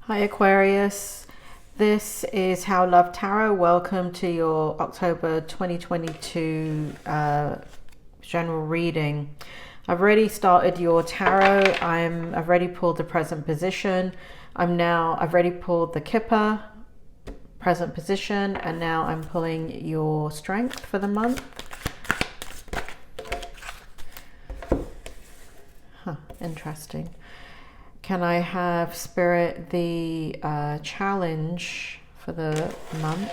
Hi Aquarius, this is How Love Tarot. Welcome to your October 2022 general reading. I've already started your tarot. I've already pulled the present position. I've already pulled the kipper, present position, and now I'm pulling your strength for the month. Interesting. Can I have Spirit the challenge for the month?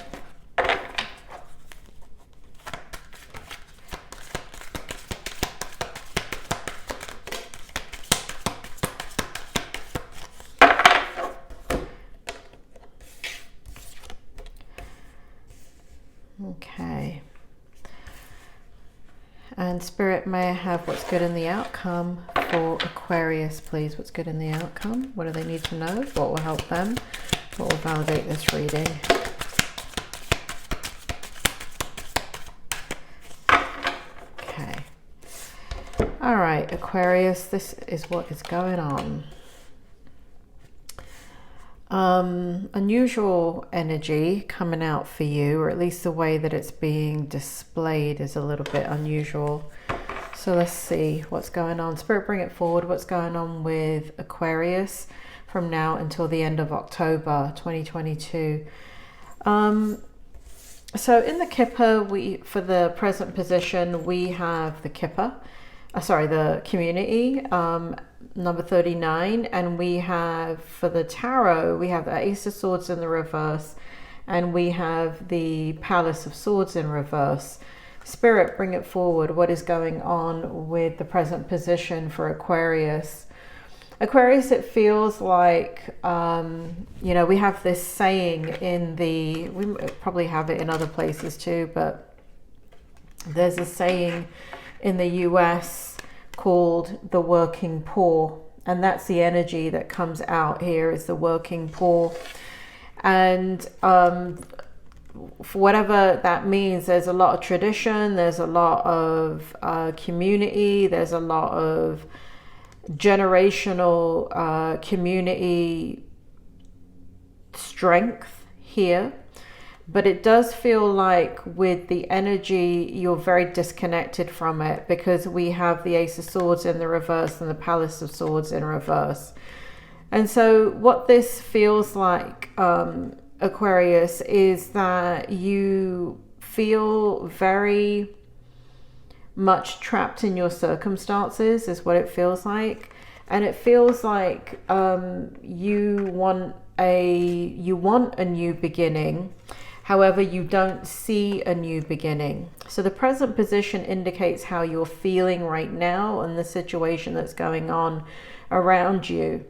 Okay. And Spirit, may I have what's good in the outcome for Aquarius, please? What's good in the outcome? What do they need to know? What will help them? What will validate this reading? Okay. All right, Aquarius, this is what is going on. Unusual energy coming out for you, or at least the way that it's being displayed is a little bit unusual. So let's see what's going on. Spirit, bring it forward. What's going on with Aquarius from now until the end of October 2022? So in the kipper, for the present position, we have the kipper, the community, number 39, and we have, for the tarot, we have the Ace of Swords in the reverse, and we have the Palace of Swords in reverse. Spirit, bring it forward. What is going on with the present position for Aquarius? Aquarius, it feels like, we have this saying we probably have it in other places too, but there's a saying in the US called the working poor, and that's the energy that comes out here, is the working poor. And for whatever that means, there's a lot of tradition, there's a lot of community, there's a lot of generational community strength here. But it does feel like with the energy, you're very disconnected from it, because we have the Ace of Swords in the reverse and the Palace of Swords in reverse. And so what this feels like, Aquarius, is that you feel very much trapped in your circumstances, is what it feels like. And it feels like you want a new beginning. However, you don't see a new beginning. So the present position indicates how you're feeling right now and the situation that's going on around you.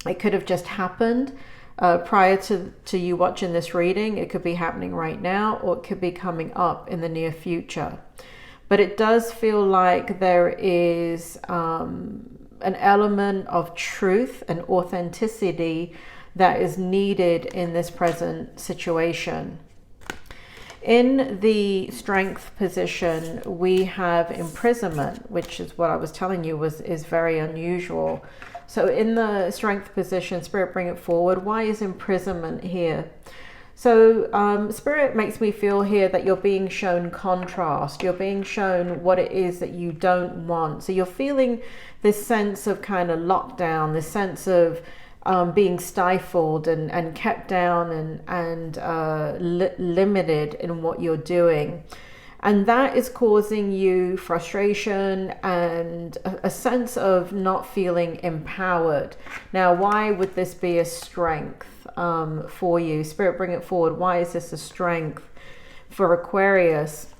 It could have just happened prior to you watching this reading. It could be happening right now, or it could be coming up in the near future. But it does feel like there is an element of truth and authenticity that is needed in this present situation. In the strength position, we have imprisonment, which is what I was telling you is very unusual. So in the strength position, Spirit, bring it forward. Why is imprisonment here? So Spirit makes me feel here that you're being shown contrast. You're being shown what it is that you don't want. So you're feeling this sense of kind of lockdown, this sense of being stifled and kept down and limited in what you're doing. And that is causing you frustration and a sense of not feeling empowered. Now, why would this be a strength for you? Spirit, bring it forward. Why is this a strength for Aquarius?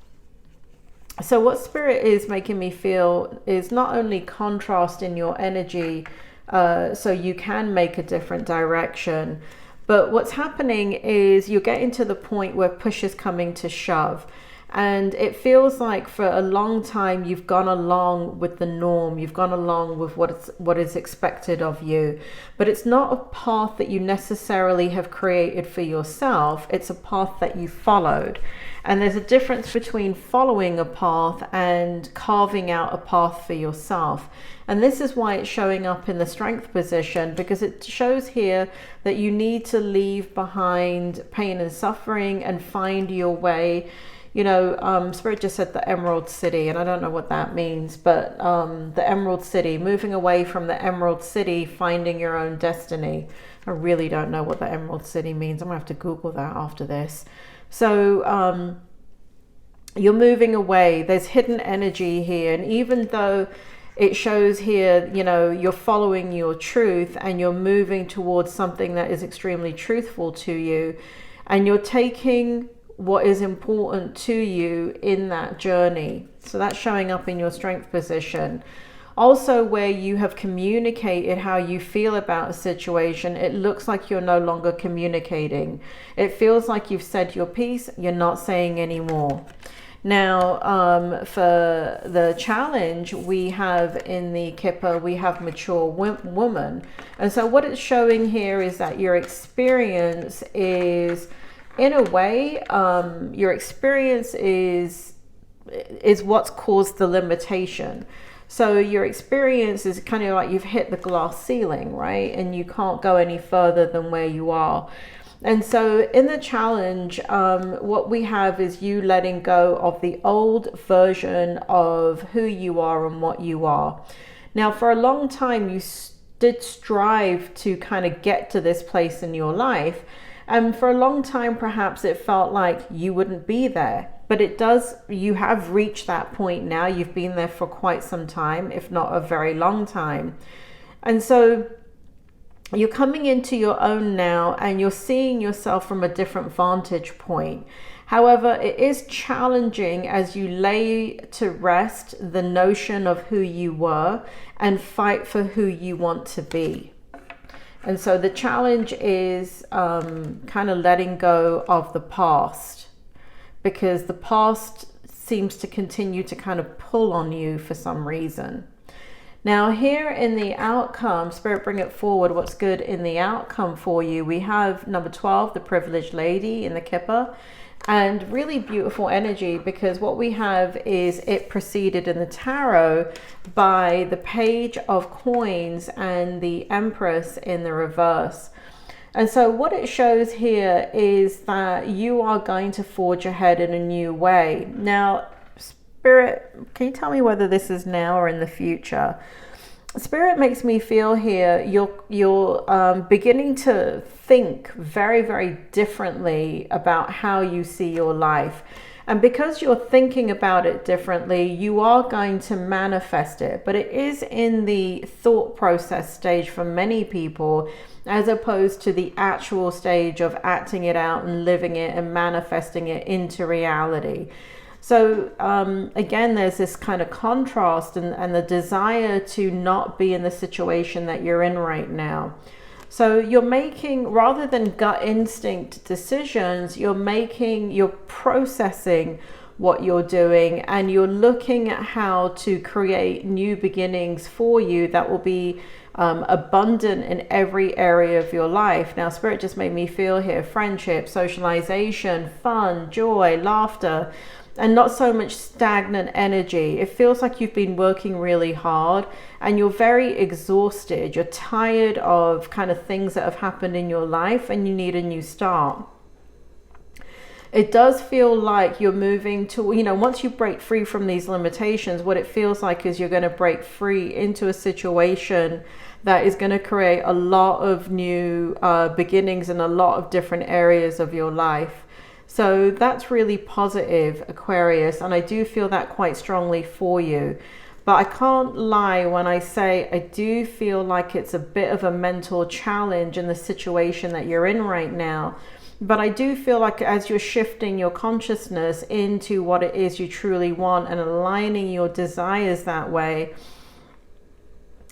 So what Spirit is making me feel is not only contrast in your energy, so you can make a different direction, but what's happening is you're getting to the point where push is coming to shove. And it feels like for a long time you've gone along with the norm, you've gone along with what is expected of you. But it's not a path that you necessarily have created for yourself, it's a path that you followed. And there's a difference between following a path and carving out a path for yourself. And this is why it's showing up in the strength position, because it shows here that you need to leave behind pain and suffering and find your way. You know, Spirit just said the Emerald City, and I don't know what that means, but the Emerald City, moving away from the Emerald City, finding your own destiny. I really don't know what the Emerald City means. I'm gonna have to Google that after this. So you're moving away. There's hidden energy here, and even though it shows here, you know, you're following your truth and you're moving towards something that is extremely truthful to you, and you're taking what is important to you in that journey. So that's showing up in your strength position. Also, where you have communicated how you feel about a situation, it looks like you're no longer communicating. It feels like you've said your piece, you're not saying any more. Now, for the challenge we have in the Kipper, we have mature woman. And so what it's showing here is that your experience is, in a way, your experience is what's caused the limitation. So your experience is kind of like you've hit the glass ceiling, right? And you can't go any further than where you are. And so in the challenge, what we have is you letting go of the old version of who you are and what you are. Now, for a long time, you did strive to kind of get to this place in your life. And for a long time, perhaps it felt like you wouldn't be there. But it does, you have reached that point now. You've been there for quite some time, if not a very long time. And so you're coming into your own now, and you're seeing yourself from a different vantage point. However, it is challenging as you lay to rest the notion of who you were and fight for who you want to be. And so the challenge is kind of letting go of the past, because the past seems to continue to kind of pull on you for some reason. Now here in the outcome, Spirit, bring it forward, what's good in the outcome for you. We have number 12, the privileged lady in the Kipper, and really beautiful energy, because what we have is it preceded in the tarot by the page of coins and the Empress in the reverse. And so what it shows here is that you are going to forge ahead in a new way. Now, Spirit, can you tell me whether this is now or in the future? Spirit makes me feel here you're beginning to think very, very differently about how you see your life. And because you're thinking about it differently, you are going to manifest it. But it is in the thought process stage for many people, as opposed to the actual stage of acting it out and living it and manifesting it into reality. So again, there's this kind of contrast and the desire to not be in the situation that you're in right now. So you're making, rather than gut instinct decisions, you're processing what you're doing, and you're looking at how to create new beginnings for you that will be abundant in every area of your life. Now, Spirit just made me feel here friendship, socialization, fun, joy, laughter, and not so much stagnant energy. It feels like you've been working really hard and you're very exhausted. You're tired of kind of things that have happened in your life, and you need a new start. It does feel like you're moving to, once you break free from these limitations, what it feels like is you're going to break free into a situation that is going to create a lot of new beginnings in a lot of different areas of your life. So that's really positive, Aquarius, and I do feel that quite strongly for you. But I can't lie when I say I do feel like it's a bit of a mental challenge in the situation that you're in right now. But I do feel like as you're shifting your consciousness into what it is you truly want and aligning your desires that way,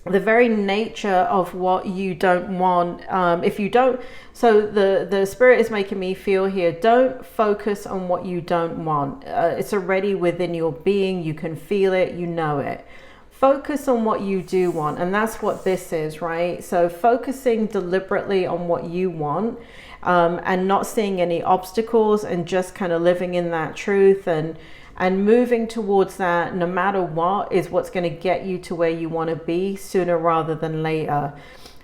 the very nature of what you don't want. If you don't, so the spirit is making me feel here, don't focus on what you don't want. It's already within your being. You can feel it, you know it. Focus on what you do want, and that's what this is, right? So focusing deliberately on what you want, and not seeing any obstacles, and just kind of living in that truth and moving towards that no matter what is what's going to get you to where you want to be sooner rather than later.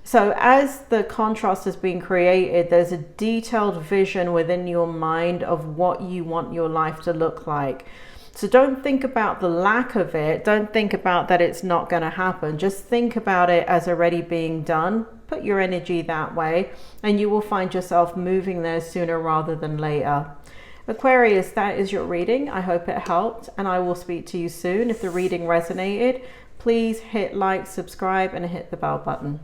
So as the contrast is being created, there's a detailed vision within your mind of what you want your life to look like. So don't think about the lack of it. Don't think about that it's not going to happen. Just think about it as already being done. Put your energy that way, and you will find yourself moving there sooner rather than later. Aquarius, that is your reading. I hope it helped, and I will speak to you soon. If the reading resonated, please hit like, subscribe, and hit the bell button.